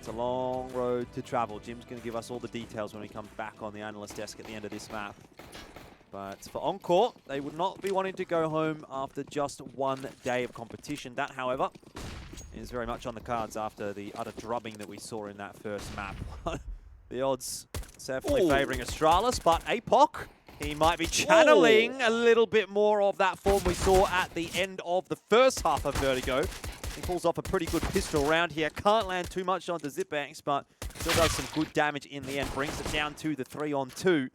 It's a long road to travel. Jim's going to give us all the details when we come back on the analyst desk at the end of this map. But for Encore, they would not be wanting to go home after just 1 day of competition. That, however, is very much on the cards after the utter drubbing that we saw in that first map. The odds definitely favouring Astralis, but APOC, he might be channeling a little bit more of that form we saw at the end of the first half of Vertigo. He pulls off a pretty good pistol round here. Can't land too much onto Zipbanks, but still does some good damage in the end. Brings it down to the 3-on-2.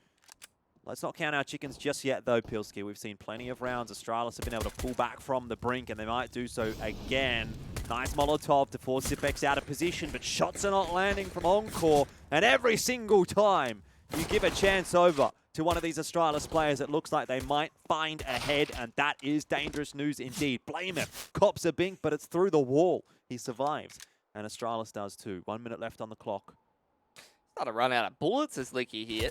Let's not count our chickens just yet, though, Pilski. We've seen plenty of rounds. Astralis have been able to pull back from the brink, and they might do so again. Nice Molotov to force Zipbanks out of position, but shots are not landing from Encore. And every single time you give a chance over to one of these Astralis players, it looks like they might find a head, and that is dangerous news indeed. Blame him. Cops a bink, but it's through the wall. He survives, and Astralis does too. 1 minute left on the clock. Not a run out of bullets as Liki here.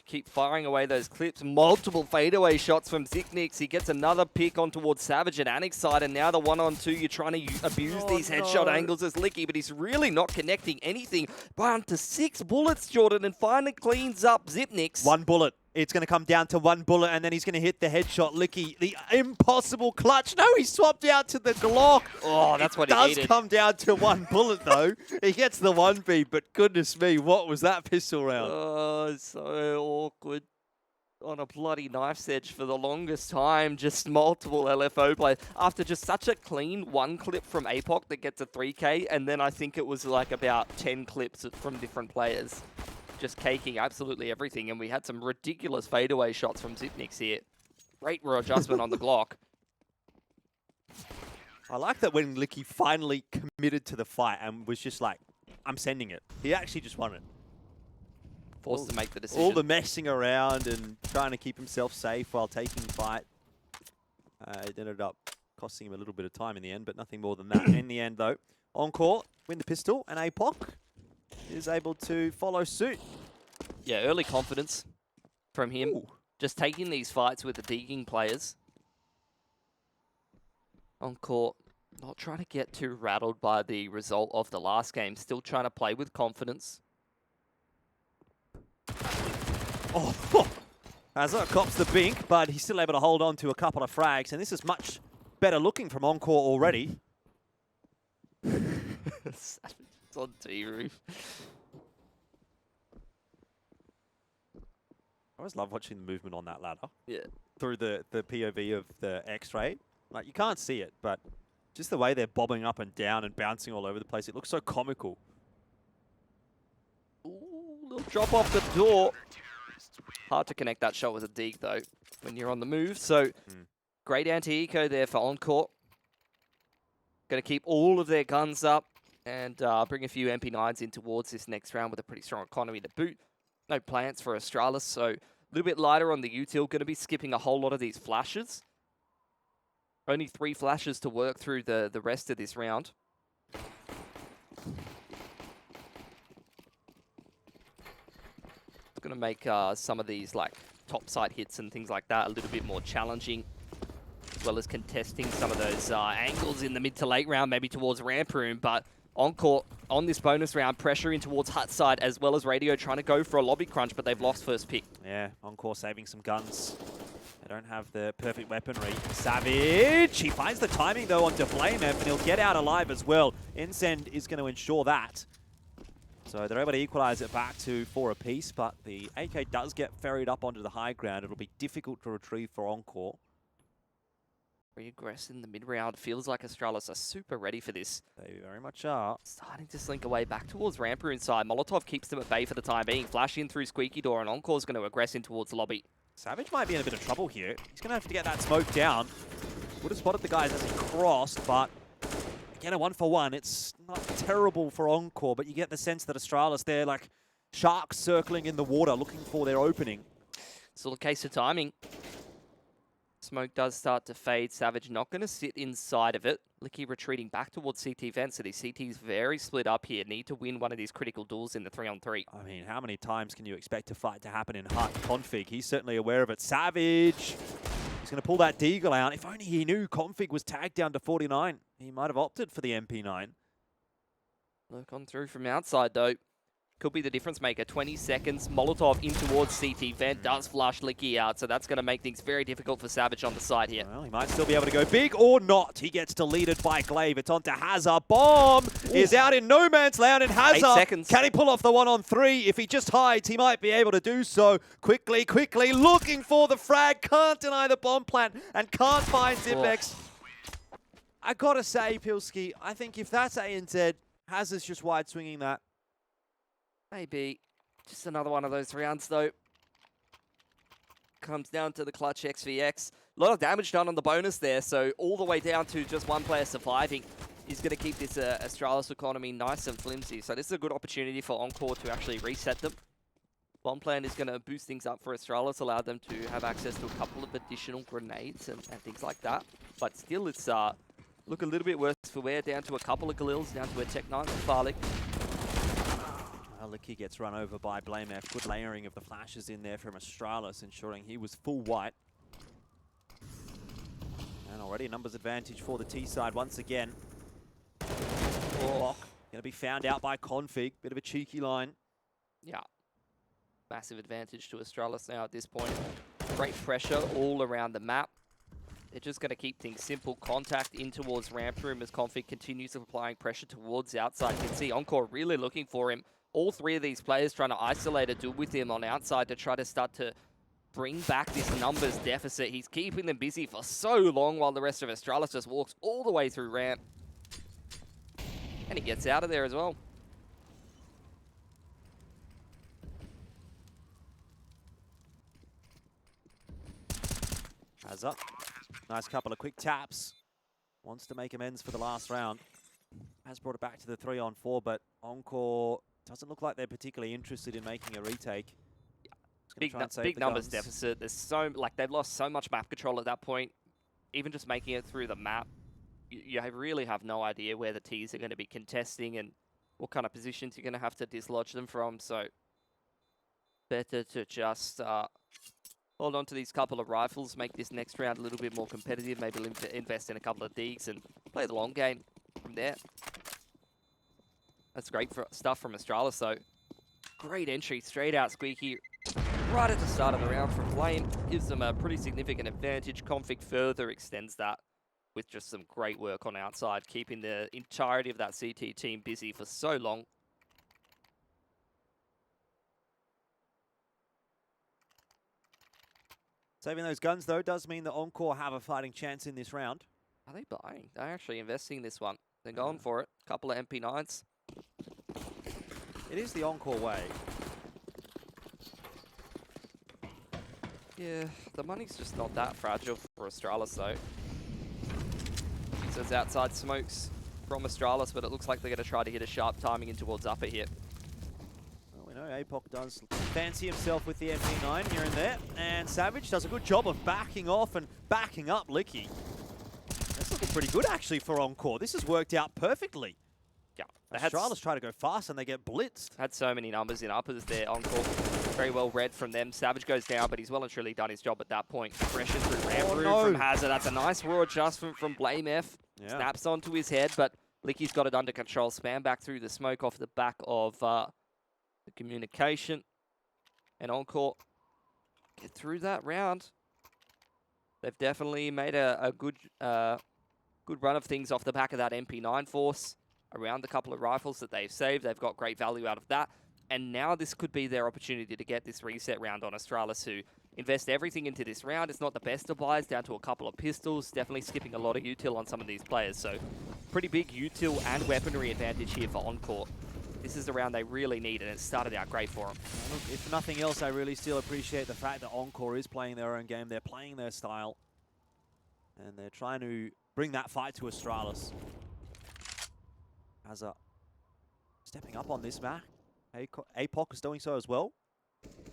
Keep firing away those clips. Multiple fadeaway shots from Zipnix. He gets another pick on towards Savage and Anix side, and now the 1-on-2. You're trying to abuse these headshot angles as Liki, but he's really not connecting anything. Down to 6 bullets, Jordan, and finally cleans up Zipnix. 1 bullet. It's going to come down to 1 bullet, and then he's going to hit the headshot. Liki, the impossible clutch. No, he swapped out to the Glock. Oh, that's what he needed. It does come down to 1 bullet, though. He gets the 1B, but goodness me, what was that pistol round? Oh, so awkward. On a bloody knife's edge for the longest time. Just multiple LFO plays. After just such a clean 1 clip from APOC that gets a 3K, and then I think it was like about 10 clips from different players. Just caking absolutely everything, and we had some ridiculous fadeaway shots from Zipnix here. Great raw adjustment on the Glock. I like that when Liki finally committed to the fight and was just like, I'm sending it. He actually just won it. Forced to make the decision. All the messing around and trying to keep himself safe while taking fight. It ended up costing him a little bit of time in the end, but nothing more than that. In the end, though, Encore win the pistol, and APOC is able to follow suit. Yeah, early confidence from him. Ooh. Just taking these fights with the digging players. Encore not trying to get too rattled by the result of the last game. Still trying to play with confidence. Oh, Hazza cops the bink, but he's still able to hold on to a couple of frags, and this is much better looking from Encore already. It's on T-roof. I always love watching the movement on that ladder. Yeah. Through the POV of the X-ray. Like, you can't see it, but just the way they're bobbing up and down and bouncing all over the place, it looks so comical. Ooh, little drop off the door. Hard to connect that shot with a dig, though, when you're on the move. So, great anti-eco there for Encore. Going to keep all of their guns up and bring a few MP9s in towards this next round with a pretty strong economy to boot. No plants for Astralis, so a little bit lighter on the util. Going to be skipping a whole lot of these flashes. Only 3 flashes to work through the rest of this round. It's going to make some of these like top side hits and things like that a little bit more challenging, as well as contesting some of those angles in the mid to late round, maybe towards ramp room. But Encore on this bonus round, pressure in towards hut side, as well as Radio trying to go for a lobby crunch, but they've lost first pick. Yeah, Encore saving some guns. They don't have the perfect weaponry. Savage, he finds the timing though on Deflame, and he'll get out alive as well. Incend is going to ensure that. So they're able to equalize it back to 4 apiece, but the AK does get ferried up onto the high ground. It'll be difficult to retrieve for Encore. Regress in the mid-round. Feels like Astralis are super ready for this. They very much are. Starting to slink away back towards Ramper inside. Molotov keeps them at bay for the time being. Flash in through Squeaky Door, and Encore's going to aggress in towards the lobby. Savage might be in a bit of trouble here. He's going to have to get that smoke down. Would have spotted the guys as he crossed, but again, a 1-for-1. It's not terrible for Encore, but you get the sense that Astralis, they're like sharks circling in the water looking for their opening. Still a case of timing. Smoke does start to fade. Savage not going to sit inside of it. Liki retreating back towards CT vent, so these CTs very split up here. Need to win one of these critical duels in the 3-on-3. I mean, how many times can you expect a fight to happen in Hut Config? He's certainly aware of it. Savage, he's going to pull that Deagle out. If only he knew Config was tagged down to 49. He might have opted for the MP9. Look on through from outside, though. Could be the difference maker. 20 seconds. Molotov in towards CT. Vent does flush Liki out, so that's going to make things very difficult for Savage on the side here. Well, he might still be able to go big or not. He gets deleted by Glaive. It's on to Hazard. Bomb is out in no man's land, and Hazard, 8 seconds. Can he pull off the 1-on-3? If he just hides, he might be able to do so. Quickly, looking for the frag. Can't deny the bomb plant and can't find Zipex. I gotta say, Pilski, I think if that's ANZ, Hazard's just wide swinging that. Maybe. Just another one of those rounds, though. Comes down to the clutch XVX. A lot of damage done on the bonus there, so all the way down to just one player surviving is going to keep this Astralis economy nice and flimsy. So this is a good opportunity for Encore to actually reset them. Bomb plan is going to boost things up for Astralis, allow them to have access to a couple of additional grenades and things like that. But still, it's look a little bit worse for wear, down to a couple of Galils, down to a Tech 9 for Farlick. Liki gets run over by BlameF. Good layering of the flashes in there from Astralis, ensuring he was full white. And already a numbers advantage for the T side once again. Going to be found out by Config. Bit of a cheeky line. Yeah. Massive advantage to Astralis now at this point. Great pressure all around the map. They're just going to keep things simple. Contact in towards ramp room as Config continues applying pressure towards outside. You can see Encore really looking for him. All three of these players trying to isolate a duel with him on outside to try to start to bring back this numbers deficit. He's keeping them busy for so long while the rest of Astralis just walks all the way through ramp. And he gets out of there as well. Hazard. Nice couple of quick taps. Wants to make amends for the last round. Has brought it back to the 3-on-4, but Encore doesn't look like they're particularly interested in making a retake. Big numbers deficit. There's they've lost so much map control at that point. Even just making it through the map, you really have no idea where the Ts are going to be contesting and what kind of positions you're going to have to dislodge them from. So better to just hold on to these couple of rifles, make this next round a little bit more competitive. Maybe invest in a couple of digs and play the long game from there. That's great stuff from Astralis, though. Great entry, straight out Squeaky, right at the start of the round from Flame. Gives them a pretty significant advantage. Config further extends that with just some great work on outside, keeping the entirety of that CT team busy for so long. Saving those guns, though, does mean that Encore have a fighting chance in this round. Are they buying? They're actually investing in this one. They're going for it. Couple of MP9s. It is the Encore way. Yeah, the money's just not that fragile for Astralis, though. So it's outside smokes from Astralis, but it looks like they're going to try to hit a sharp timing in towards upper here. Well, we know APOC does fancy himself with the MP9 here and there, and Savage does a good job of backing off and backing up Liki. That's looking pretty good, actually, for Encore. This has worked out perfectly. Yeah. Astralis try to go fast, and they get blitzed. Had so many numbers in uppers there. Encore very well read from them. Savage goes down, but he's well and truly done his job at that point. Pressure through ramp room from Hazard. That's a nice raw adjustment from BlameF. Yeah. Snaps onto his head, but Liki's got it under control. Spam back through the smoke off the back of the communication. And Encore get through that round. They've definitely made a good run of things off the back of that MP9 force. Around the couple of rifles that they've saved, they've got great value out of that. And now this could be their opportunity to get this reset round on Astralis, who invest everything into this round. It's not the best of buys, down to a couple of pistols, definitely skipping a lot of util on some of these players. So pretty big util and weaponry advantage here for Encore. This is the round they really need, and it started out great for them. Look, if nothing else, I really still appreciate the fact that Encore is playing their own game. They're playing their style, and they're trying to bring that fight to Astralis. Hazard stepping up on this map. APOC is doing so as well.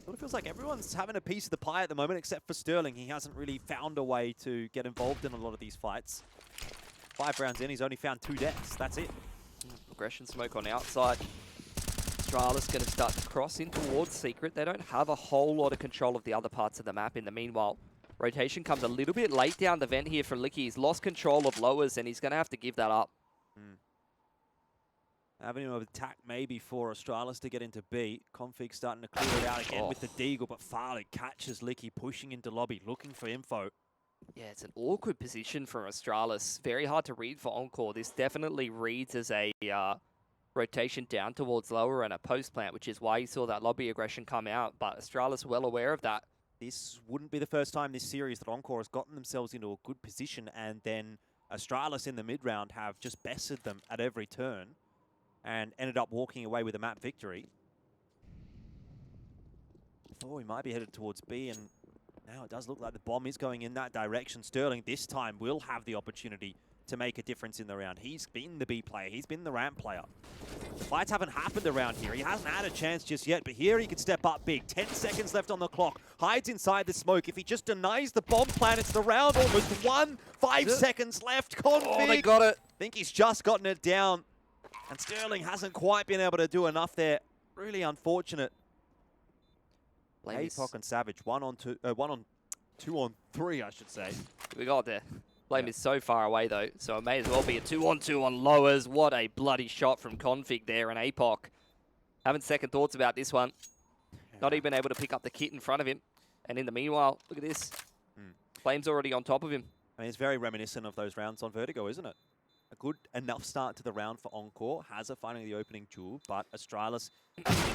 Sort of feels like everyone's having a piece of the pie at the moment, except for Sterling. He hasn't really found a way to get involved in a lot of these fights. 5 rounds in, he's only found 2 deaths. That's it. Progression smoke on outside. Astralis going to start to cross in towards Secret. They don't have a whole lot of control of the other parts of the map. In the meanwhile, rotation comes a little bit late down the vent here from Liki. He's lost control of lowers, and he's going to have to give that up. Avenue of attack maybe for Astralis to get into B. Config starting to clear it out again with the Deagle, but Farley catches Liki, pushing into lobby, looking for info. Yeah, it's an awkward position for Astralis. Very hard to read for Encore. This definitely reads as a rotation down towards lower and a post plant, which is why you saw that lobby aggression come out. But Astralis well aware of that. This wouldn't be the first time this series that Encore has gotten themselves into a good position, and then Astralis in the mid-round have just bested them at every turn and ended up walking away with a map victory. Thought we might be headed towards B, and now it does look like the bomb is going in that direction. Sterling this time will have the opportunity to make a difference in the round. He's been the B player. He's been the ramp player. The fights haven't happened around here. He hasn't had a chance just yet, but here he could step up big. 10 seconds left on the clock. Hides inside the smoke. If he just denies the bomb plan, it's the round almost won. 5 seconds left. Config. Oh, they got it. I think he's just gotten it down. And Sterling hasn't quite been able to do enough there. Really unfortunate. APOC and Savage, 1 on 2, 1 on 2 on 3, I should say. We got there. Blame is so far away though, so it may as well be a 2-on-2 on lowers. What a bloody shot from Config there, and APOC having second thoughts about this one. Not even able to pick up the kit in front of him. And in the meanwhile, look at this. Flame's already on top of him. I mean, it's very reminiscent of those rounds on Vertigo, isn't it? A good enough start to the round for Encore. Hazza finding the opening jewel, but Astralis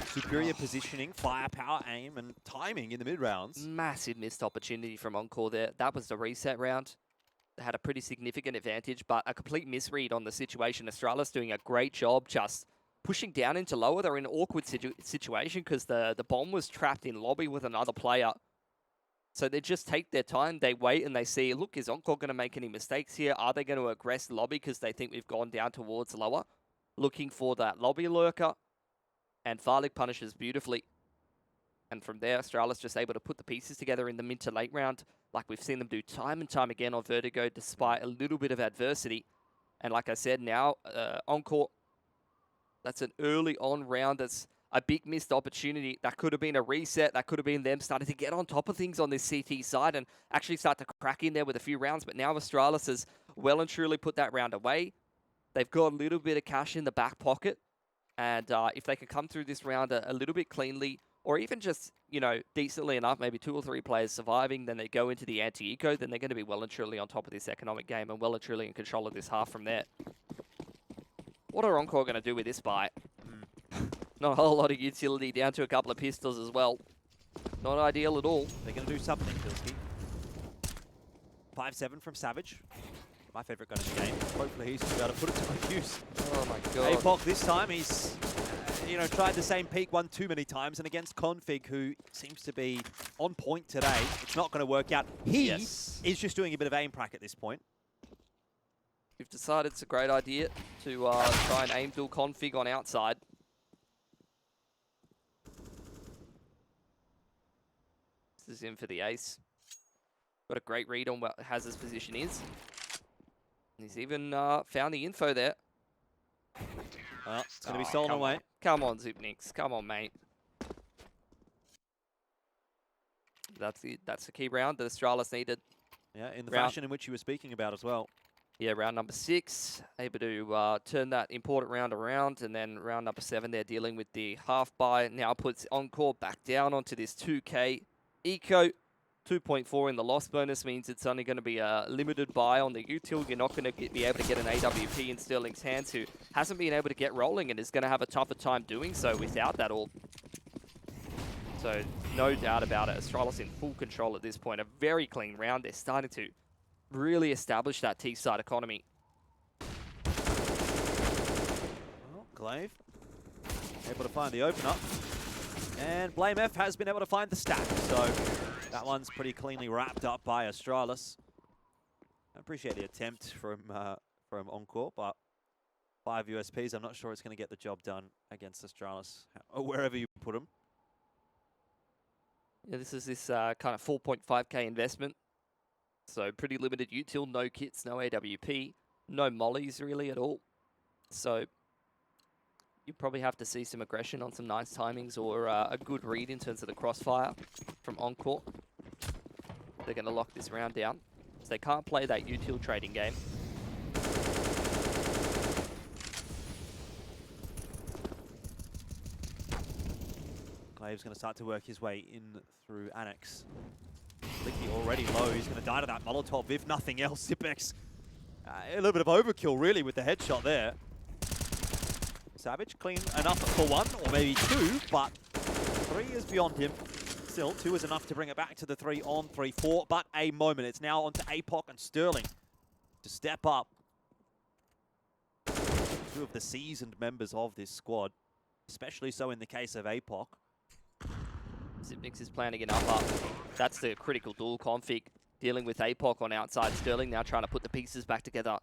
superior positioning, firepower, aim, and timing in the mid-rounds. Massive missed opportunity from Encore there. That was the reset round. They had a pretty significant advantage, but a complete misread on the situation. Astralis doing a great job just pushing down into lower. They're in an awkward situation because the bomb was trapped in lobby with another player. So they just take their time, they wait, and they see, look, is Encore going to make any mistakes here? Are they going to aggress lobby because they think we've gone down towards lower? Looking for that lobby lurker. And Farlik punishes beautifully. And from there, Astralis just able to put the pieces together in the mid to late round, like we've seen them do time and time again on Vertigo, despite a little bit of adversity. And like I said, now, Encore, that's an early on round that's a big missed opportunity. That could have been a reset. That could have been them starting to get on top of things on this CT side and actually start to crack in there with a few rounds. But now Astralis has well and truly put that round away. They've got a little bit of cash in the back pocket. And if they can come through this round a little bit cleanly, or even just, you know, decently enough, maybe 2 or 3 players surviving, then they go into the anti-eco, then they're going to be well and truly on top of this economic game and well and truly in control of this half from there. What are Encore going to do with this fight? Not a whole lot of utility, down to a couple of pistols as well. Not ideal at all. They're going to do something, Pilsky. 5-7 from Savage. My favourite gun in the game. Hopefully he's able to put it to good use. Oh my god. APOC this time, he's tried the same peak one too many times, and against Config, who seems to be on point today, it's not going to work out. He is just doing a bit of aim prac at this point. We've decided it's a great idea to try and aim duel Config on outside. This is in for the ace. Got a great read on what Hazard's position is. He's even found the info there. Well, it's going to be stolen away. Come on, Zupnix. Come on, mate. That's the key round that Astralis needed. Yeah, in the fashion in which you were speaking about as well. Yeah, round number 6, able to turn that important round around, and then round number 7, they're dealing with the half buy. Now puts Encore back down onto this 2K eco. 2.4 in the loss bonus means it's only going to be a limited buy on the util. You're not going to be able to get an AWP in Sterling's hands, who hasn't been able to get rolling and is going to have a tougher time doing so without that all. So no doubt about it, Astralis in full control at this point. A very clean round. They're starting to really establish that T-side economy. Well, Glaive able to find the opener. And Blame F has been able to find the stack. So that one's pretty cleanly wrapped up by Astralis. I appreciate the attempt from Encore, but 5 USPs, I'm not sure it's going to get the job done against Astralis, or wherever you put them. Yeah, this is this kind of 4.5k investment. So pretty limited util, no kits, no AWP, no mollies really at all. So you probably have to see some aggression on some nice timings or a good read in terms of the crossfire from Encore. They're going to lock this round down. So they can't play that util trading game. Glaive's going to start to work his way in through Annex. Liki already low. He's going to die to that Molotov, if nothing else. Zipex, a little bit of overkill, really, with the headshot there. Savage, clean enough for one, or maybe two, but three is beyond him. Still, two is enough to bring it back to the 3-on-3-4, but a moment. It's now on to APOC and Sterling to step up. Two of the seasoned members of this squad, especially so in the case of APOC. Zipnix is planning an up. That's the critical dual config. Dealing with APOC on outside. Sterling now trying to put the pieces back together.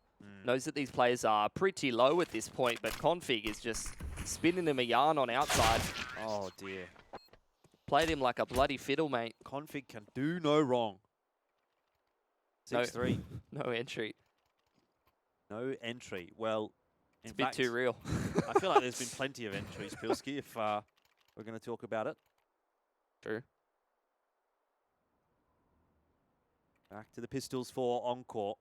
Knows that these players are pretty low at this point, but config is just spinning him a yarn on outside. Oh dear. Played him like a bloody fiddle, mate. Config can do no wrong. 6-3. No entry. No entry. Well, It's a bit too real. I feel like there's been plenty of entries, Pilski, if we're going to talk about it. True. Back to the pistols for Encore.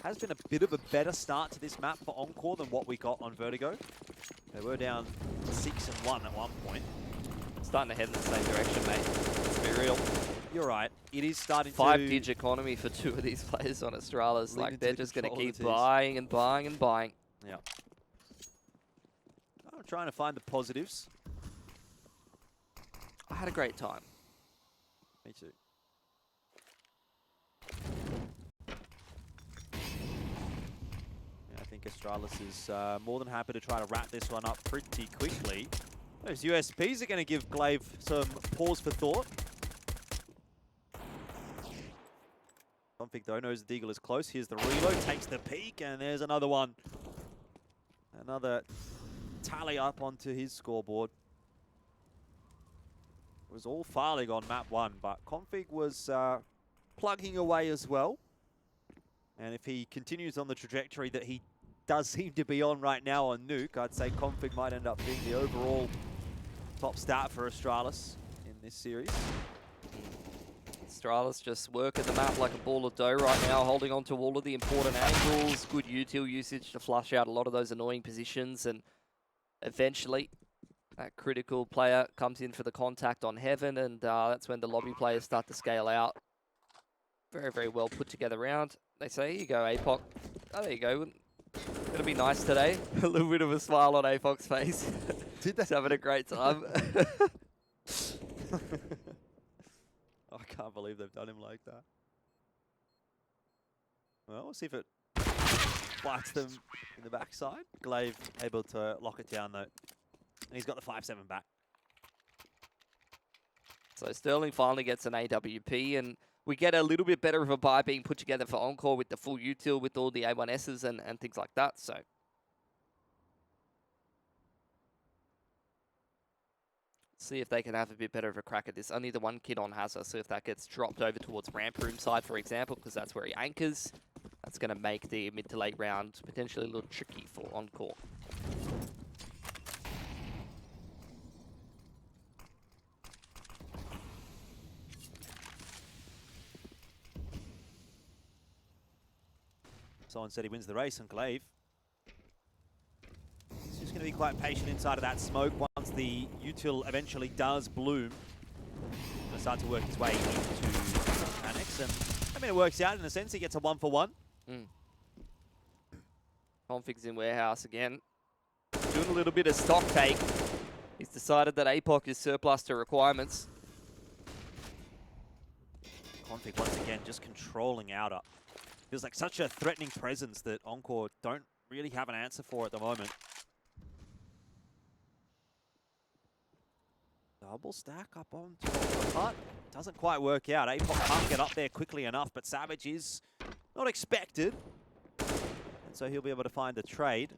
Has been a bit of a better start to this map for Encore than what we got on Vertigo. They were down 6-1 at one point. Starting to head in the same direction, mate. Let's be real. You're right. It is starting to... 5-digit economy for two of these players on Astralis. Like, they're just going to keep buying and buying and buying. Yeah. I'm trying to find the positives. I had a great time. Me too. Yeah, I think Astralis is more than happy to try to wrap this one up pretty quickly. Those USPs are going to give Glaive some pause for thought. Config, though, knows the Deagle is close. Here's the reload, takes the peek, and there's another one. Another tally up onto his scoreboard. It was all Farlig on map 1, but Config was plugging away as well. And if he continues on the trajectory that he does seem to be on right now on Nuke, I'd say Config might end up being the overall top stat for Astralis in this series. Astralis just working the map like a ball of dough right now, holding on to all of the important angles, good util usage to flush out a lot of those annoying positions, and eventually that critical player comes in for the contact on Heaven, and that's when the lobby players start to scale out. Very, very well put together round. They say, here you go, APOC. Oh, there you go. Gonna be nice today. A little bit of a smile on APOC's face. Did they? He's having a great time. I can't believe they've done him like that. Well, we'll see if it bites them in the backside. Glaive able to lock it down, though. And he's got the 5-7 back. So Sterling finally gets an AWP, and we get a little bit better of a buy being put together for Encore with the full util, with all the A1Ss and things like that. So see if they can have a bit better of a crack at this. Only the one kid on Hazard, so if that gets dropped over towards ramp room side, for example, because that's where he anchors, that's going to make the mid to late round potentially a little tricky for Encore. Someone said he wins the race on Glaive. He's just going to be quite patient inside of that smoke. Once the util eventually does bloom, he's going to start to work his way into Annex. And I mean, it works out in a sense. He gets a 1-for-1. Config's in warehouse again. Doing a little bit of stock take. He's decided that APOC is surplus to requirements. Config once again just controlling outer. Feels like such a threatening presence that Encore don't really have an answer for at the moment. Double stack up on top of the hut. Doesn't quite work out. APOC can't get up there quickly enough, but Savage is not expected. And so he'll be able to find a trade.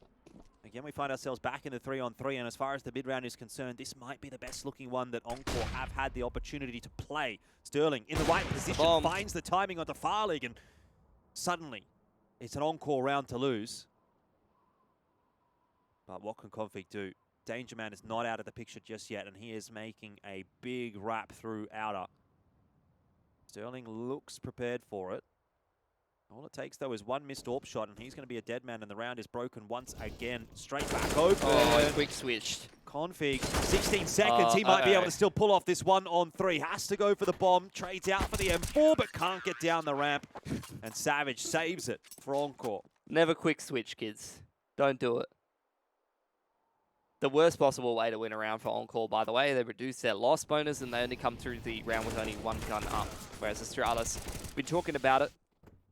Again, we find ourselves back in the 3-on-3, and as far as the mid-round is concerned, this might be the best looking one that Encore have had the opportunity to play. Sterling in the right position, finds the timing onto Farlig, and suddenly it's an Encore round to lose. But what can Config do? Danger Man is not out of the picture just yet, and he is making a big wrap through outer. Sterling looks prepared for it. All it takes, though, is one missed AWP shot, and he's going to be a dead man, and the round is broken once again. Straight back open. Oh, quick switched. Config, 16 seconds. He might be able to still pull off this 1-on-3. Has to go for the bomb. Trades out for the M4, but can't get down the ramp. And Savage saves it for Encore. Never quick switch, kids. Don't do it. The worst possible way to win a round for Encore, by the way. They reduce their loss bonus, and they only come through the round with only one gun up. Whereas Astralis, been talking about it.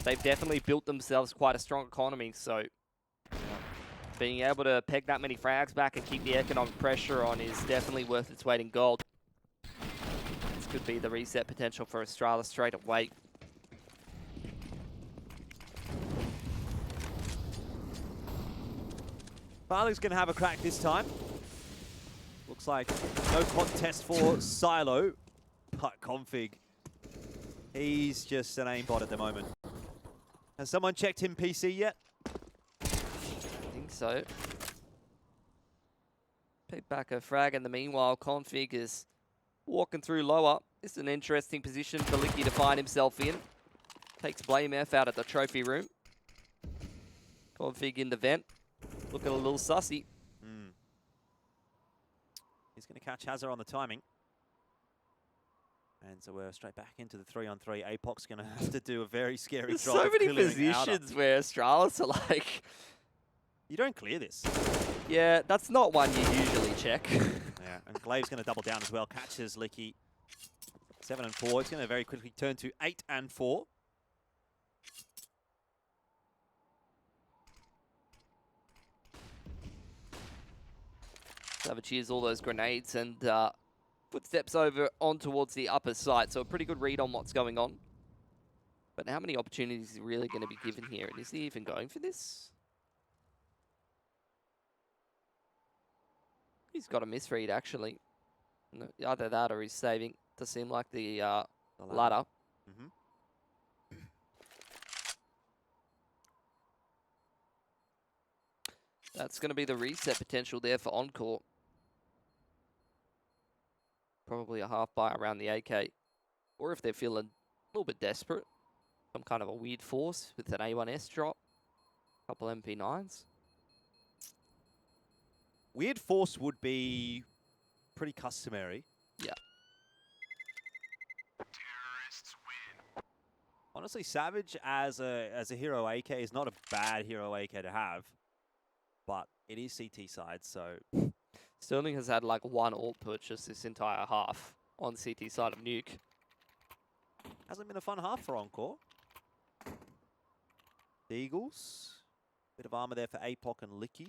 They've definitely built themselves quite a strong economy, so being able to peg that many frags back and keep the economic pressure on is definitely worth its weight in gold. This could be the reset potential for Astralis straight away. Farley's going to have a crack this time. Looks like no contest for Silo, but Config, he's just an aimbot at the moment. Has someone checked him PC yet? I think so. Pick back a frag, and the meanwhile, Config is walking through lower. It's an interesting position for Liki to find himself in. Takes Blame F out of the trophy room. Config in the vent. Looking a little sussy. He's going to catch Hazard on the timing. And so we're straight back into the 3-on-3. Apoc's going to have to do a very scary There's job. so of many clearing positions where Astralis are like... You don't clear this. Yeah, that's not one you usually check. Yeah, and Glave's going to double down as well. Catches Liki. 7 and 4. It's going to very quickly turn to 8 and 4. Savage hears all those grenades and footsteps over on towards the upper side. So a pretty good read on what's going on. But how many opportunities is he really going to be given here? And is he even going for this? He's got a misread, actually. No, either that or he's saving. Does seem like the ladder. That's going to be the reset potential there for Encore. Probably a half buy around the AK. Or if they're feeling a little bit desperate, some kind of a weird force with an A1S drop. Couple MP9s. Weird force would be pretty customary. Yeah. Honestly, Savage as a hero AK is not a bad hero AK to have, but it is CT side, so... Sterling has had like one alt purchase this entire half on CT side of Nuke. Hasn't been a fun half for Encore. The Eagles. Bit of armor there for Apoc and Liki.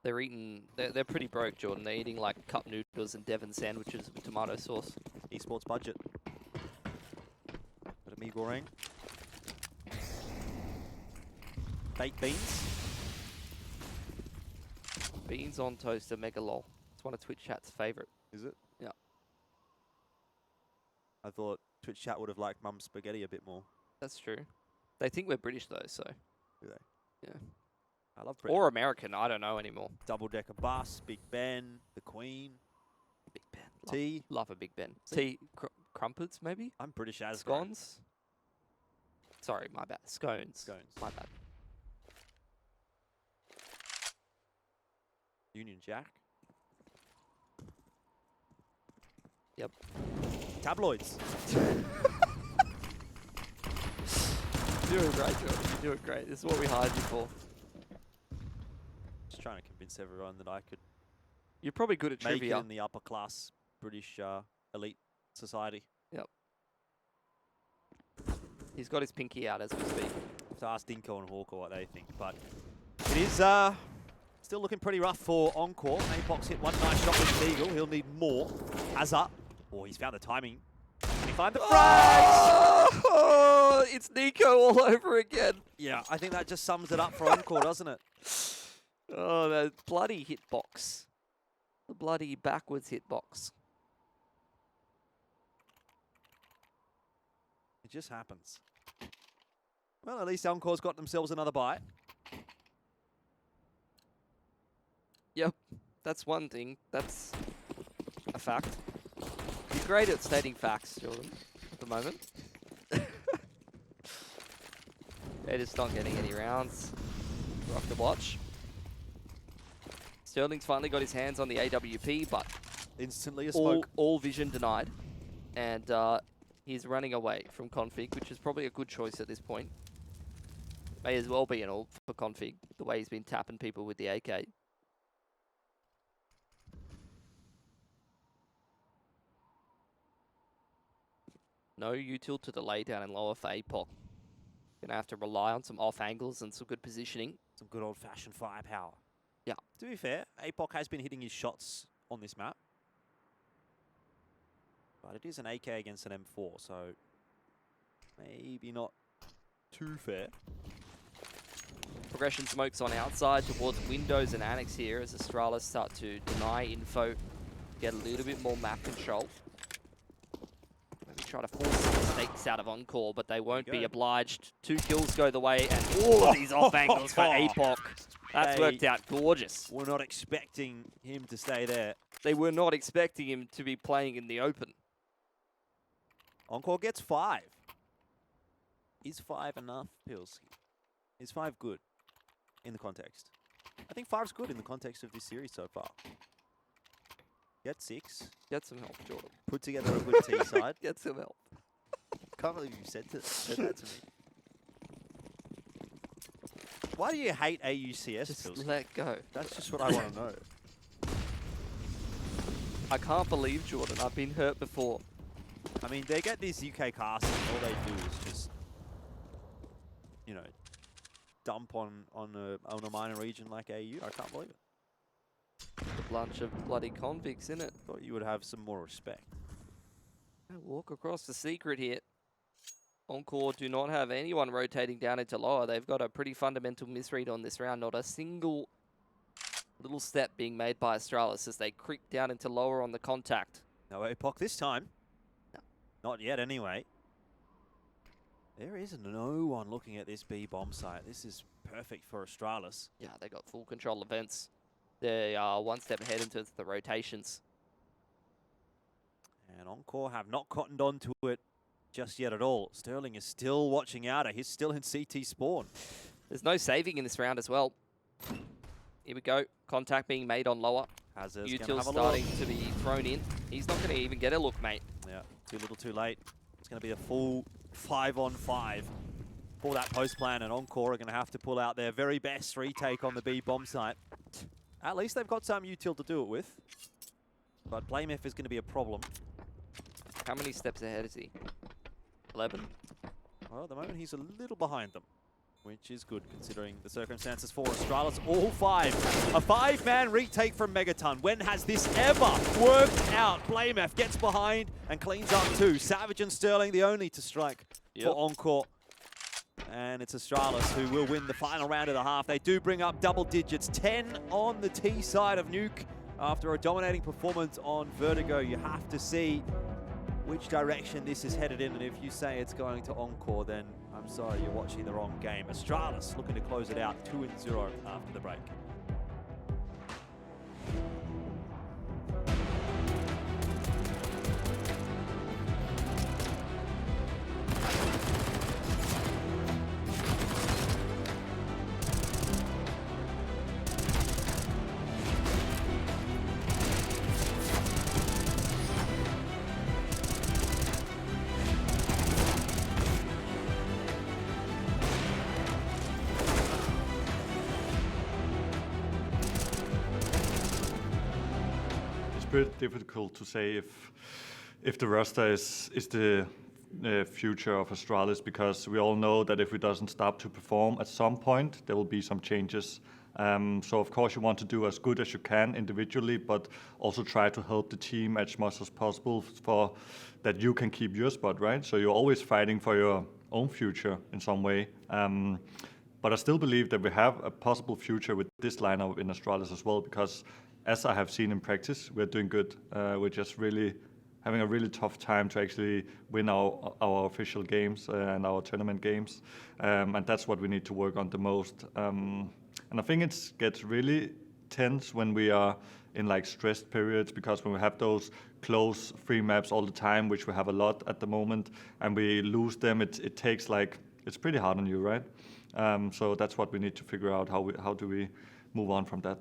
They're eating... They're pretty broke, Jordan. They're eating like cup noodles and Devon sandwiches with tomato sauce. Esports budget. Bit of mee goreng. Baked beans. Beans on toast are mega lol. It's one of Twitch chat's favorite. Is it? Yeah. I thought Twitch chat would have liked Mum's spaghetti a bit more. That's true. They think we're British though, so. Do they? Yeah. I love Britain. Or American, I don't know anymore. Double-decker bus, Big Ben, the Queen. Big Ben. Tea. Love a Big Ben. Tea, crumpets maybe? I'm British as Scones? Sorry, my bad. Scones. Scones. My bad. Union Jack. Yep. Tabloids. You're doing great, Jordan. You're doing great. This is what we hired you for. Just trying to convince everyone that I could You're probably good at make trivia. it in the upper class British elite society. Yep. He's got his pinky out as we speak. Have to ask Dinko and Hawker what they think, but it is still looking pretty rough for Encore. Apoc's hit one nice shot with Eagle. He'll need more. Hazard. Oh, he's found the timing. Can he find the frags? Oh, it's Nico all over again. Yeah, I think that just sums it up for Encore, doesn't it? Oh, the bloody hitbox. The bloody backwards hitbox. It just happens. Well, at least Encore's got themselves another bite. Yep, that's one thing. That's a fact. You're great at stating facts, Jordan, at the moment. They're just not getting any rounds. Rough to watch. Sterling's finally got his hands on the AWP, but Instantly a smoke. all vision denied. And he's running away from Config, which is probably a good choice at this point. May as well be an ult for Config, the way he's been tapping people with the AK. No util to delay down in lower for APOC. Gonna have to rely on some off angles and some good positioning. Some good old-fashioned firepower. Yeah. To be fair, APOC has been hitting his shots on this map. But it is an AK against an M4, so maybe not too fair. Progression smokes on outside towards windows and annex here as Astralis start to deny info, get a little bit more map control. Maybe try to force some mistakes out of Encore, but they won't be obliged. 2 kills go the way, and all of these off angles for APOC. That's worked out gorgeous. We're not expecting him to stay there. They were not expecting him to be playing in the open. Encore gets 5. Is 5 enough, Pilsky? Is 5 good in the context? I think 5's good in the context of this series so far. Get 6. Get some help, Jordan. Put together a good T side. Get some help. Can't believe you said that to me. Why do you hate AUCS, Just Pilsky? let go. That's just what I want to know. I can't believe, Jordan, I've been hurt before. I mean, they get these UK casts, and all they do is just, you know, dump on a minor region like AU. I can't believe it. The bunch of bloody convicts, innit? Thought you would have some more respect. Walk across the secret here. Encore do not have anyone rotating down into lower. They've got a pretty fundamental misread on this round. Not a single little step being made by Astralis as they creep down into lower on the contact. No APOC this time. No. Not yet, anyway. There is no one looking at this B bomb site. This is perfect for Astralis. Yeah, they got full control of vents. They are one step ahead into the rotations. And Encore have not cottoned on to it just yet at all. Sterling is still watching out. He's still in CT spawn. There's no saving in this round as well. Here we go. Contact being made on lower. Hazard's Util starting to be thrown in. He's not going to even get a look, mate. Yeah, too little too late. It's going to be a full 5-on-5 for that post plan, and Encore are going to have to pull out their very best retake on the B bomb site. At least they've got some util to do it with. But Blamef is going to be a problem. How many steps ahead is he? 11? Well, at the moment he's a little behind them, which is good considering the circumstances for Astralis. All 5. A 5-man retake from Megaton. When has this ever worked out? Blamef gets behind and cleans up 2. Savage and Sterling the only to strike for Encore. And it's Astralis who will win the final round of the half. They do bring up double digits. 10 on the T side of Nuke. After a dominating performance on Vertigo, you have to see which direction this is headed in. And if you say it's going to Encore, then I'm sorry, you're watching the wrong game. Astralis looking to close it out 2-0 after the break. Very difficult to say if the roster is the future of Astralis, because we all know that if it doesn't start to perform at some point, there will be some changes. So of course you want to do as good as you can individually, but also try to help the team as much as possible for that you can keep your spot, right? So you're always fighting for your own future in some way. But I still believe that we have a possible future with this lineup in Astralis as well, because as I have seen in practice, we're doing good. We're just really having a really tough time to actually win our official games and our tournament games. And that's what we need to work on the most. And I think it gets really tense when we are in like stressed periods, because when we have those close free maps all the time, which we have a lot at the moment, and we lose them, it takes like it's pretty hard on you, right? So that's what we need to figure out. How do we move on from that?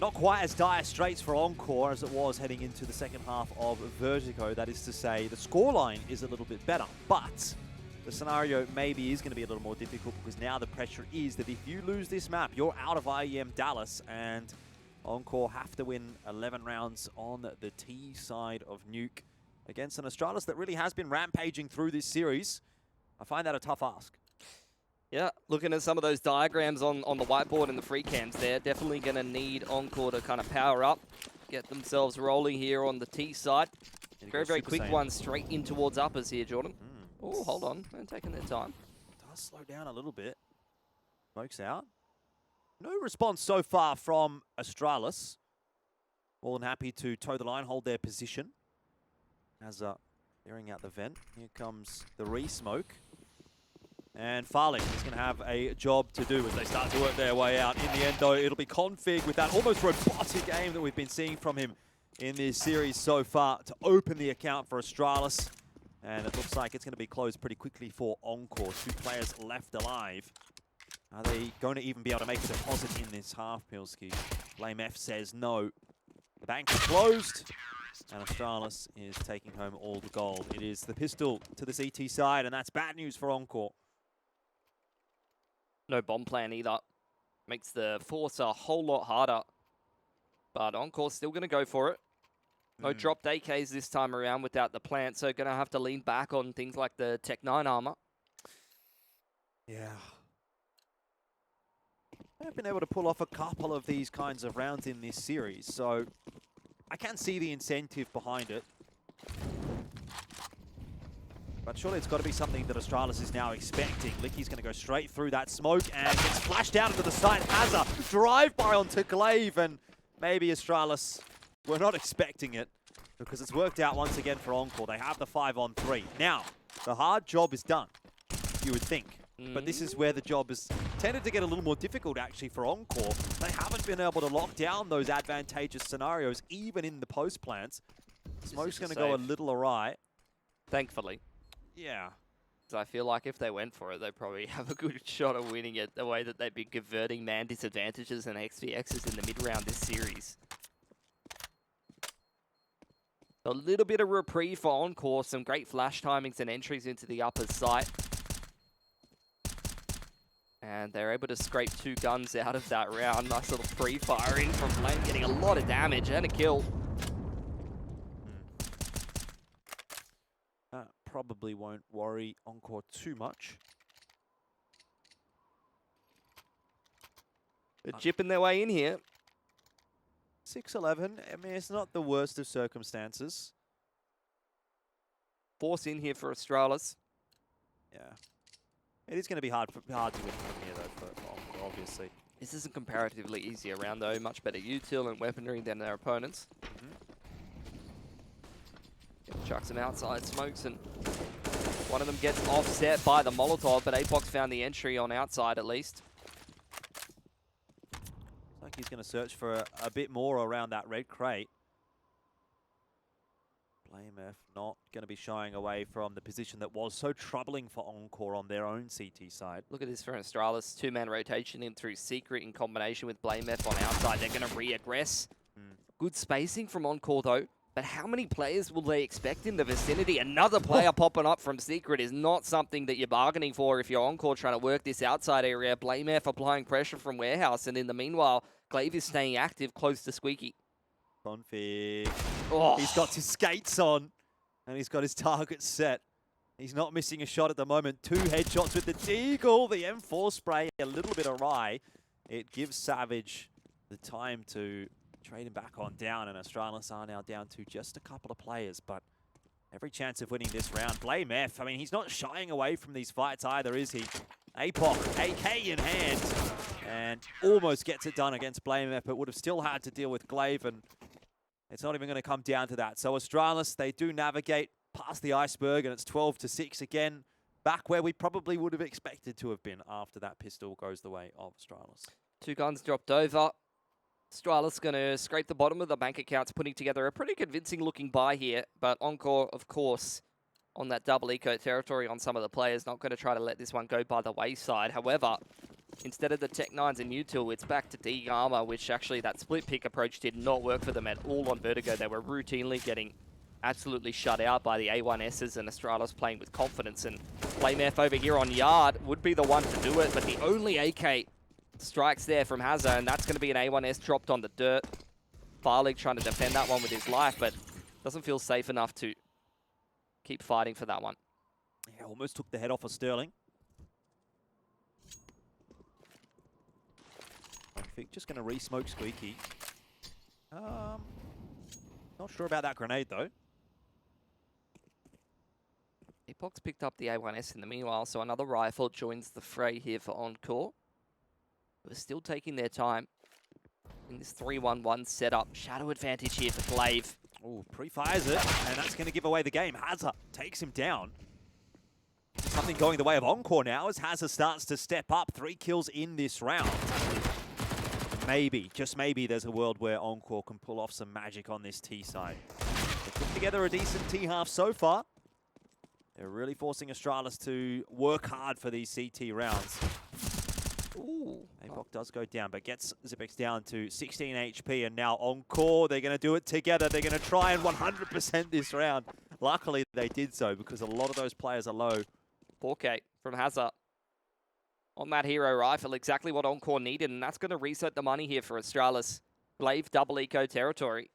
Not quite as dire straits for Encore as it was heading into the second half of Vertigo. That is to say, the scoreline is a little bit better, but the scenario maybe is going to be a little more difficult because now the pressure is that if you lose this map, you're out of IEM Dallas, and Encore have to win 11 rounds on the T side of Nuke against an Astralis that really has been rampaging through this series. I find that a tough ask. Yeah, looking at some of those diagrams on the whiteboard and the free cams, they're definitely going to need Encore to kind of power up, get themselves rolling here on the T side. Very, very quick one straight in towards uppers here, Jordan. Oh, hold on. They're taking their time. Does slow down a little bit. Smokes out. No response so far from Astralis. More than happy to toe the line, hold their position. As clearing out the vent. Here comes the re-smoke. And Farling is going to have a job to do as they start to work their way out. In the end, though, it'll be Config with that almost robotic aim that we've been seeing from him in this series so far to open the account for Astralis. And it looks like it's going to be closed pretty quickly for Encore. 2 players left alive. Are they going to even be able to make a deposit in this half, Pilski? Blame F says no. The bank is closed. And Astralis is taking home all the gold. It is the pistol to the CT side, and that's bad news for Encore. No bomb plan either. Makes the force a whole lot harder. But Encore's still going to go for it. No dropped AKs this time around without the plant, so going to have to lean back on things like the Tech 9 armor. Yeah. I've been able to pull off a couple of these kinds of rounds in this series, so I can see the incentive behind it. But surely it's got to be something that Astralis is now expecting. Liki's going to go straight through that smoke and gets flashed out into the side. Has a drive-by onto Glaive, and maybe Astralis were not expecting it because it's worked out once again for Encore. They have the 5-on-3. Now, the hard job is done, you would think. But this is where the job has tended to get a little more difficult, actually, for Encore. They haven't been able to lock down those advantageous scenarios, even in the post plants. Smoke's going to go a little awry. Thankfully. Yeah. So I feel like if they went for it, they'd probably have a good shot of winning it, the way that they've been converting man disadvantages and XVXs in the mid-round this series. A little bit of reprieve for Encore, some great flash timings and entries into the upper site. And they're able to scrape 2 guns out of that round. Nice little free firing from Blame, getting a lot of damage and a kill. That probably won't worry Encore too much. They're chipping their way in here. 6-11, I mean, it's not the worst of circumstances. Force in here for Astralis. Yeah. It is going to be hard to win from here, though, for Encore, obviously. This is a comparatively easier round, though. Much better util and weaponry than their opponents. Chuck some outside smokes, and one of them gets offset by the Molotov, but Apox found the entry on outside at least. Looks like he's going to search for a bit more around that red crate. BlameF not going to be shying away from the position that was so troubling for Encore on their own CT side. Look at this for Astralis. Two-man rotation in through Secret in combination with BlameF on outside. They're going to re-aggress. Good spacing from Encore, though. But how many players will they expect in the vicinity? Another player popping up from Secret is not something that you're bargaining for if you're Encore trying to work this outside area. BlameF applying pressure from Warehouse, and in the meanwhile, Glaive is staying active close to Squeaky. Config. Oh. He's got his skates on, and he's got his target set. He's not missing a shot at the moment. 2 headshots with the Deagle. The M4 spray a little bit awry. It gives Savage the time to trade him back on down, and Astralis are now down to just a couple of players, but every chance of winning this round. BlameF, I mean, he's not shying away from these fights either, is he? Apoc, AK in hand, and almost gets it done against BlameF, but would have still had to deal with Glaive, and it's not even going to come down to that. So Astralis, they do navigate past the iceberg, and it's 12-6 again, back where we probably would have expected to have been after that pistol goes the way of Astralis. 2 guns dropped over. Astralis going to scrape the bottom of the bank accounts, putting together a pretty convincing looking buy here. But Encore, of course, on that double eco territory on some of the players, not going to try to let this one go by the wayside. However, instead of the Tech 9s and util, it's back to D Armor, which actually that split pick approach did not work for them at all on Vertigo. They were routinely getting absolutely shut out by the A1Ss, and Astralis playing with confidence. And BlameF over here on Yard would be the one to do it, but the only AK strikes there from Hazza, and that's going to be an A1S dropped on the dirt. Farlig trying to defend that one with his life, but doesn't feel safe enough to keep fighting for that one. Yeah, almost took the head off of Sterling. I think just going to re-smoke Squeaky. Not sure about that grenade, though. Epoch's picked up the A1S in the meanwhile, so another rifle joins the fray here for Encore. We're still taking their time in this 3-1-1 setup. Shadow advantage here for Glaive. Oh, pre-fires it, and that's going to give away the game. Hazza takes him down. Something going the way of Encore now as Hazza starts to step up. 3 kills in this round. Maybe, just maybe, there's a world where Encore can pull off some magic on this T side. They put together a decent T half so far. They're really forcing Astralis to work hard for these CT rounds. Ooh. Apoc does go down, but gets Zipex down to 16 HP, and now Encore, they're going to do it together. They're going to try and 100% this round. Luckily, they did so, because a lot of those players are low. 4K from Hazza on that hero rifle, exactly what Encore needed, and that's going to reset the money here for Astralis. Glaive double eco territory.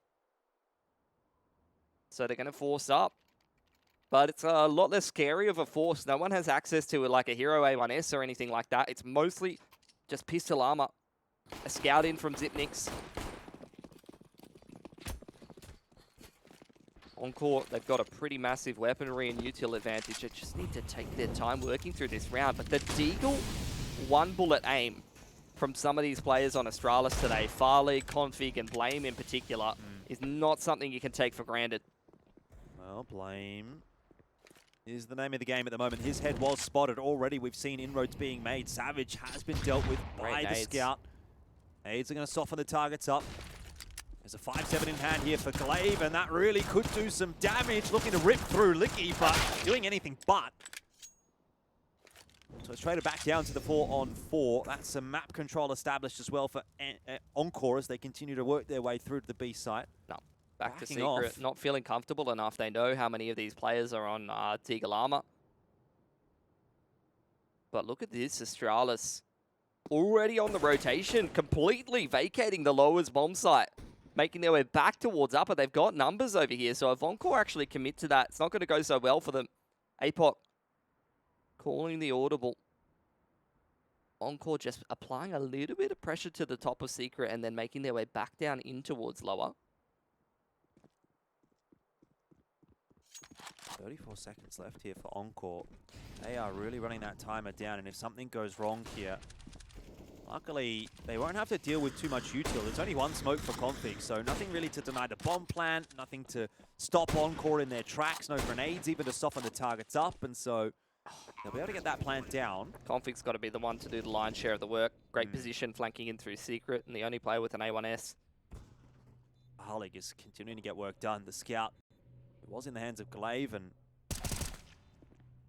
So they're going to force up. But it's a lot less scary of a force. No one has access to like a hero A1S or anything like that. It's mostly just pistol armor. A scout in from Zipnix. Encore, they've got a pretty massive weaponry and util advantage. They just need to take their time working through this round. But the Deagle, one bullet aim from some of these players on Astralis today, Farley, Config, and Blame in particular, is not something you can take for granted. Well, Blame is the name of the game at the moment. His head was spotted already. We've seen inroads being made. Savage has been dealt with by the scout. Nades are going to soften the targets up. There's a 5-7 in hand here for Glaive, and that really could do some damage. Looking to rip through Liki, but doing anything but. So it's traded back down to the 4-on-4. That's a map control established as well for Encore as they continue to work their way through to the B site. No. Back to Backing Secret, off. not feeling comfortable enough. They know how many of these players are on Deagle armor. But look at this, Astralis already on the rotation, completely vacating the lowers bomb site, making their way back towards upper. They've got numbers over here, so if Encore actually commit to that, it's not going to go so well for them. Apoc calling the audible. Encore just applying a little bit of pressure to the top of Secret and then making their way back down in towards lower. 34 seconds left here for Encore. They are really running that timer down, and if something goes wrong here, luckily they won't have to deal with too much util. There's only one smoke for config, so nothing really to deny the bomb plant, nothing to stop Encore in their tracks, no grenades even to soften the targets up, and so they'll be able to get that plant down. Config's got to be the one to do the lion's share of the work. Great position, flanking in through Secret, and the only player with an A1S. Harlig is continuing to get work done. The scout, it was in the hands of Glaive, and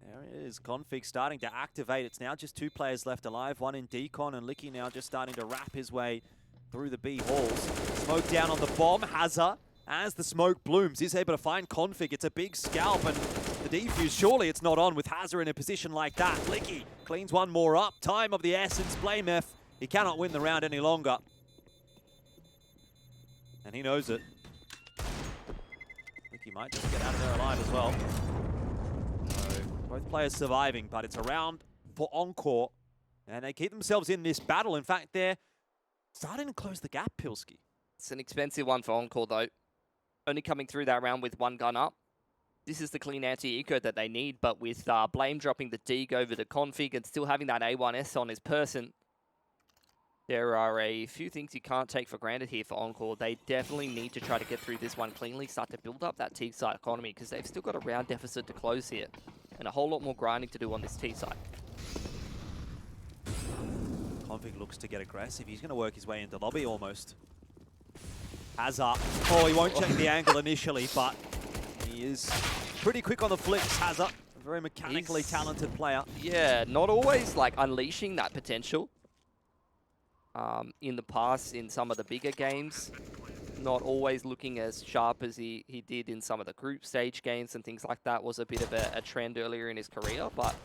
there it is. Config starting to activate. It's now just 2 players left alive, one in Decon, and Liki now just starting to wrap his way through the B halls. Smoke down on the bomb. Hazza, as the smoke blooms, is able to find Config. It's a big scalp, and the defuse, surely it's not on with Hazza in a position like that. Liki cleans one more up. Time of the essence. Blamef, he cannot win the round any longer. And he knows it. Liki might just get out of there alive as well. So both players surviving, but it's a round for Encore. And they keep themselves in this battle. In fact, they're starting to close the gap, Pilski. It's an expensive one for Encore, though. Only coming through that round with 1 gun up. This is the clean anti-eco that they need, but with Blame dropping the Deke over the config and still having that A1S on his person, there are a few things you can't take for granted here for Encore. They definitely need to try to get through this one cleanly, start to build up that T side economy, because they've still got a round deficit to close here, and a whole lot more grinding to do on this T side. Config looks to get aggressive. He's going to work his way into lobby almost. Hazza. Oh, he won't check the angle initially, but he is pretty quick on the flicks, Hazza. A very mechanically talented player. Yeah, not always like unleashing that potential. In the past, in some of the bigger games, not always looking as sharp as he did in some of the group stage games and things like that. Was a bit of a trend earlier in his career, but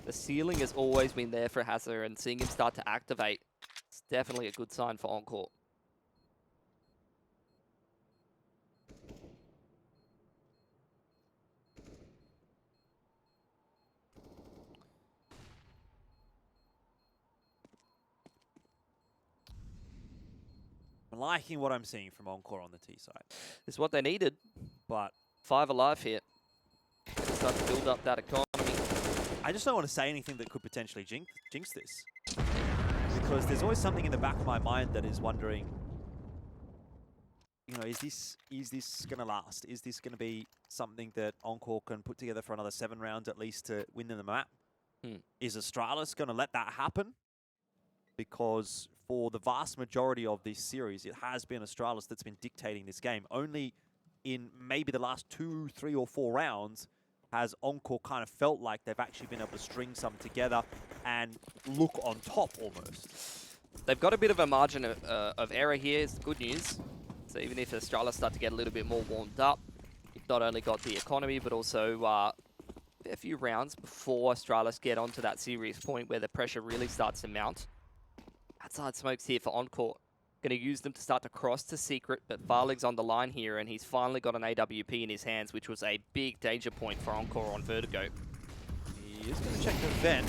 the ceiling has always been there for Hazza, and seeing him start to activate, it's definitely a good sign for Encore. I'm liking what I'm seeing from Encore on the T side. It's what they needed, But 5 alive here. Start to build up that economy. I just don't want to say anything that could potentially jinx this. Because there's always something in the back of my mind that is wondering, you know, is this going to last? Is this going to be something that Encore can put together for another 7 rounds at least to win the map? Is Astralis going to let that happen? Because for the vast majority of this series, it has been Astralis that's been dictating this game. Only in maybe the last 2, 3, or 4 rounds has Encore kind of felt like they've actually been able to string some together and look on top almost. They've got a bit of a margin of error here. It's good news. So even if Astralis start to get a little bit more warmed up, you've not only got the economy, but also a few rounds before Astralis get onto that serious point where the pressure really starts to mount. Outside smokes here for Encore. Going to use them to start to cross to Secret, but Farlig's on the line here, and he's finally got an AWP in his hands, which was a big danger point for Encore on Vertigo. He is going to check the vent.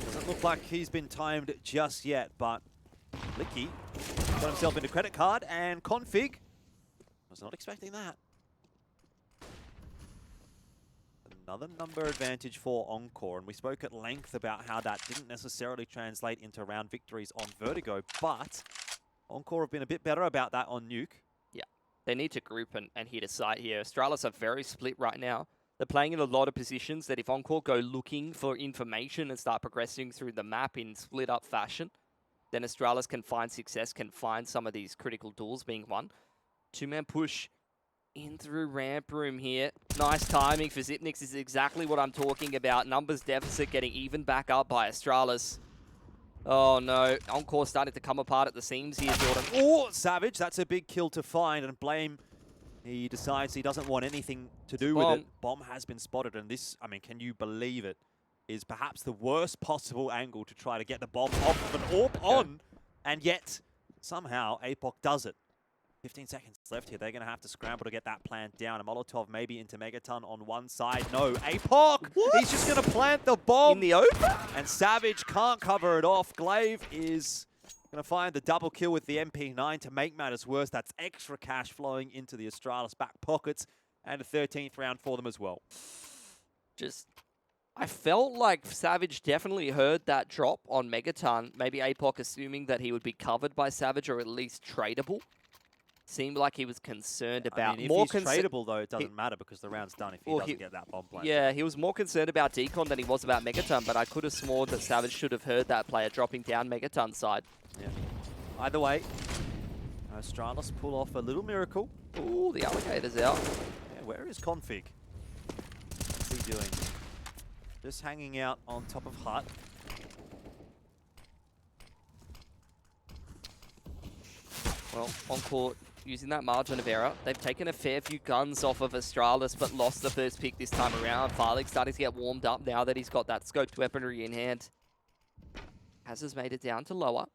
Doesn't look like he's been timed just yet, but Liki got himself into credit card, and Config was not expecting that. Another number advantage for Encore, and we spoke at length about how that didn't necessarily translate into round victories on Vertigo, but Encore have been a bit better about that on Nuke. Yeah, they need to group and hit a site here. Astralis are very split right now. They're playing in a lot of positions that if Encore go looking for information and start progressing through the map in split up fashion, then Astralis can find success, can find some of these critical duels being won. 2-man push in through ramp room here. Nice timing for Zipnix is exactly what I'm talking about. Numbers deficit getting even back up by Astralis. Oh no, Encore starting to come apart at the seams here, Jordan. Oh, Savage, that's a big kill to find, and Blame, he decides he doesn't want anything to do with it. Bomb has been spotted, and this, I mean, can you believe it, is perhaps the worst possible angle to try to get the bomb off of an AWP on, and yet somehow APOC does it. 15 seconds left here. They're going to have to scramble to get that plant down. A Molotov maybe into Megaton on one side. No, APOC! What? He's just going to plant the bomb. In the open? And Savage can't cover it off. Glaive is going to find the double kill with the MP9 to make matters worse. That's extra cash flowing into the Astralis back pockets. and a 13th round for them as well. I felt like Savage definitely heard that drop on Megaton. Maybe APOC assuming that he would be covered by Savage or at least tradable. Seemed like he was concerned about... I mean, if he's tradable, though, it doesn't matter because the round's done if he doesn't get that bomb planted. Yeah, he was more concerned about Decon than he was about Megaton, but I could have sworn that Savage should have heard that player dropping down Megaton's side. Yeah. Either way, Astralis pull off a little miracle. Ooh, the alligator's out. Yeah, where is Config? What's he doing? Just hanging out on top of Hut. Well, Encore using that margin of error. They've taken a fair few guns off of Astralis, but lost the first pick this time around. Farlig starting to get warmed up now that he's got that scoped weaponry in hand. Has made it down to lower.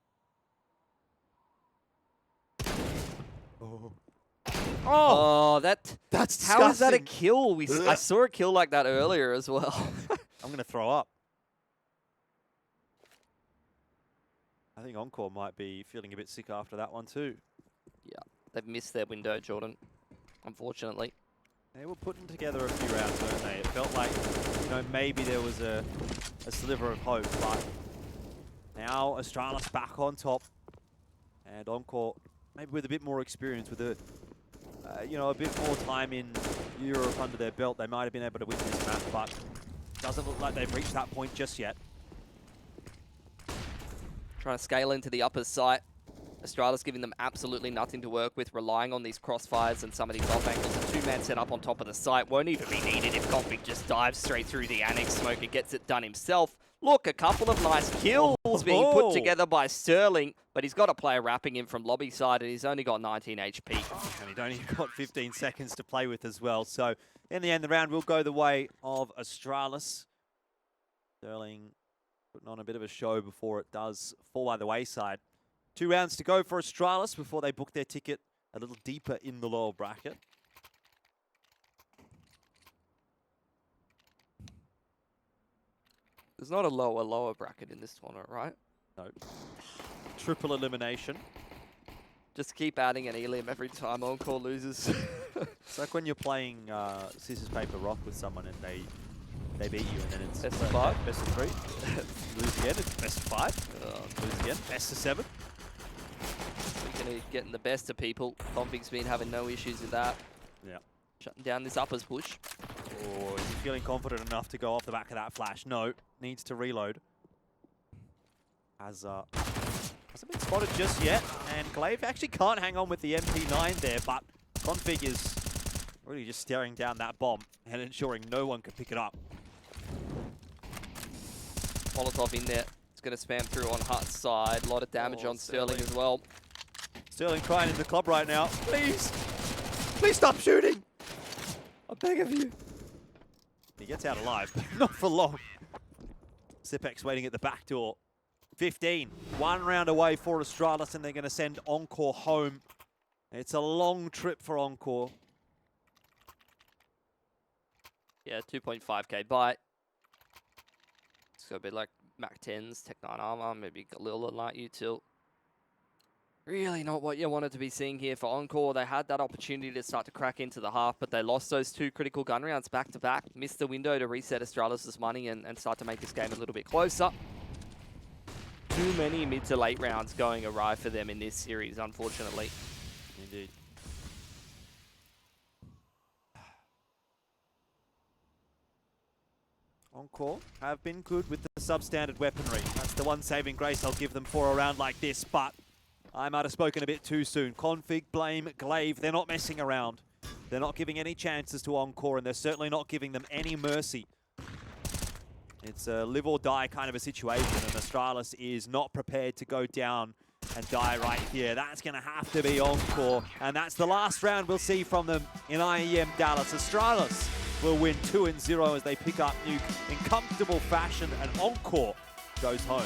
Oh, that's disgusting. How is that a kill? I saw a kill like that earlier as well. I'm going to throw up. I think Encore might be feeling a bit sick after that one too. Yeah, they've missed their window, Jordan, unfortunately. They were putting together a few rounds, weren't they? It felt like, you know, maybe there was a sliver of hope, but now Astralis back on top. And Encore, maybe with a bit more experience, with a, you know, a bit more time in Europe under their belt, they might have been able to win this map, but doesn't look like they've reached that point just yet. Trying to scale into the upper site. Astralis giving them absolutely nothing to work with, relying on these crossfires and some of these off angles. A two-man set up on top of the site won't even be needed if Config just dives straight through the annex. Smoker gets it done himself. Look, a couple of nice kills being put together by Sterling, but he's got a player wrapping him from lobby side, and he's only got 19 HP. And he'd only got 15 seconds to play with as well. So in the end, the round will go the way of Astralis. Sterling putting on a bit of a show before it does fall by the wayside. 2 rounds to go for Astralis before they book their ticket a little deeper in the lower bracket. There's not a lower bracket in this tournament, right? No. Triple elimination. Just keep adding an ELIM every time Encore loses. It's like when you're playing scissors, paper, rock with someone and they beat you, and then it's best of 5, best of 3. Lose again, it's best of 5. Lose again, best of 7. We're going to getting the best of people. Config's been having no issues with that. Yeah. Shutting down this uppers push. Or is he feeling confident enough to go off the back of that flash? No, needs to reload. Hasn't been spotted just yet, and Glaive actually can't hang on with the MP9 there, but Config is really just staring down that bomb and ensuring no one can pick it up. Molotov in there. It's going to spam through on Hut's side. A lot of damage on Sterling as well. Sterling crying in the club right now. Please! Please stop shooting! I beg of you. He gets out alive, but not for long. Sipex waiting at the back door. 15. 1 round away for Astralis, and they're going to send Encore home. It's a long trip for Encore. Yeah, 2.5k buy. It's got a bit like Mac 10s, Tech 9 armor, maybe a little light util. Really not what you wanted to be seeing here for Encore. They had that opportunity to start to crack into the half, but they lost those 2 critical gun rounds back to back. Missed the window to reset Astralis' money and start to make this game a little bit closer. Too many mid to late rounds going awry for them in this series, unfortunately. Indeed. Encore have been good with the substandard weaponry. That's the one saving grace I'll give them for a round like this, but I might have spoken a bit too soon. Config, Blame, Glaive, they're not messing around. They're not giving any chances to Encore, and they're certainly not giving them any mercy. It's a live or die kind of a situation, and Astralis is not prepared to go down and die right here. That's going to have to be Encore, and that's the last round we'll see from them in IEM Dallas. Astralis will win 2-0 as they pick up Nuke in comfortable fashion, and Encore goes home.